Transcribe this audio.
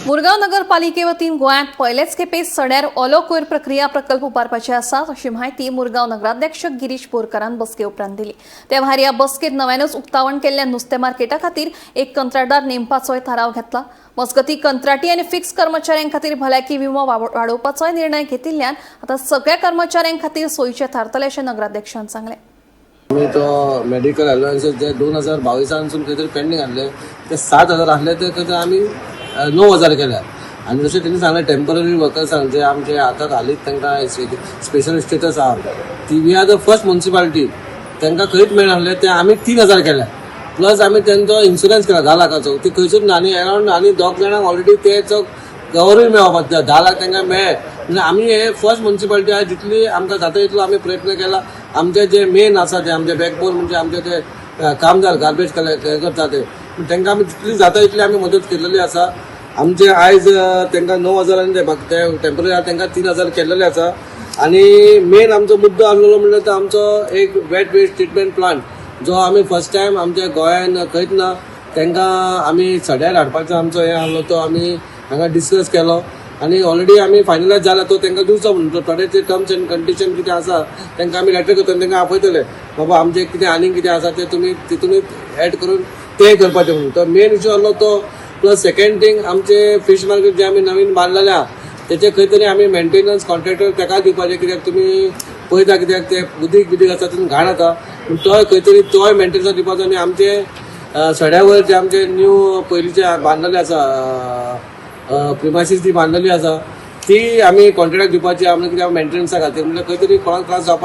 मुरगांव नगरपालिके वतीन गोंयांत पयलेच खेपे सड्यार ओलो कोयर प्रक्रिया प्रकल्प उबारपाचे आसा अशी माहिती मुरगांव नगराध्यक्ष गिरीश बोरकारान बसके उपरांत दिली। त्या भायर ह्या बसकेत नव्यानच उक्तावण केल्ल्या नुस्तें मार्केटा खातीर एक कंत्राटदार नेमपाचोय थाराव घेतला। मजगती कंत्राटी आनी फिक्स कर्मचाऱ्यां खातीर भलायकी विमो वाडोवपाचोय निर्णय घेतिल्ल्यान आतां सगळ्या कर्मचाऱ्यां खातीर सोयीचे थारतले अशें नगराध्यक्षान सांगलें। आम्ही तो मेडिकल अलाउन्सेस जे 2022 काहीतरी पेंडिंग आणले ते 7,000 असले ते काहीतरी आम्ही 9,000 केल्या। आणि जसे त्यांनी सांगले टेम्पररी वर्कर्स जे आमचे हातात आलीत तांकां स्पेशल स्टेटस आहा ती we are the first municipality तांकां खंयच मेळनासले ते आम्ही 3,000 केल्या। प्लस आम्ही त्यांचो इन्शुरन्स केला 10 लाखाचो ती खंयसून आनी अरावंड आनी 2 जाणांक ऑलरेडी तेचो कवरूय मेळपाक 10 लाख तांकां मेळ्ळे। म्हणजे आम्ही हे फर्स्ट म्युनिसिपालिटी आहे जितली आमकां जाता तितलो आम्ही प्रयत्न केला। आमचे जे मेन आसा ते आमचे बॅकबोन म्हणजे आमचे ते कामदार गार्बेज करता ते तांकां आमी जितली जाता तितली आमी मदत केलेली आसा। आमचे आयज तांकां 9,000 आनी ते टेम्पररी तांकां 3,000 केलेले आसा। आनी मेन आमचो मुद्दो आसलेलो म्हणजे तो आमचो एक वेट वेस्ट ट्रिटमेंट प्लांट जो आमी फर्स्ट टायम आमच्या गोंयान खंयच ना तांकां आमी सड्यार हाडपाचो आमचो हे आसलो तो आमी हांगा डिस्कस केलो आनी ऑलरेडी आमी फायनलायज जाला तो तांकां दिवचो म्हणून थोडे ते टर्म्स एंड कंडिशन कितें आसा तांकां आमी लेटर करतले तांकां आपयतले बाबा आमचे कितें आनीक कितें आसा ते तुमी तितूनच एड करून ते करपाचें म्हणून तो मेन इशू आसलो तो। प्लस सेकंड थिंग आमचे फिश मार्केट जे आमी नवीन बांदलेले आहा तेचे खंय तरी आमी मेंटेनन्स कॉन्ट्रॅक्टर ताका दिवपाचे कित्याक तुमी पळयता कित्याक ते उदीक आसा तितून घाण येता तोय खंय तरी तोय मेंटेनन्स दिवपाचो आनी आमचे सड्या वयर जे आमचे न्यू पयलींचे बांदलेले आसा प्रिमायसीस ती बांदलेली आसा ती आमी कॉन्ट्रॅक्ट दिवपाची आमी कित्याक मेंटेनन्सा खातीर म्हणजे खंय तरी कोणाक त्रास जावपाक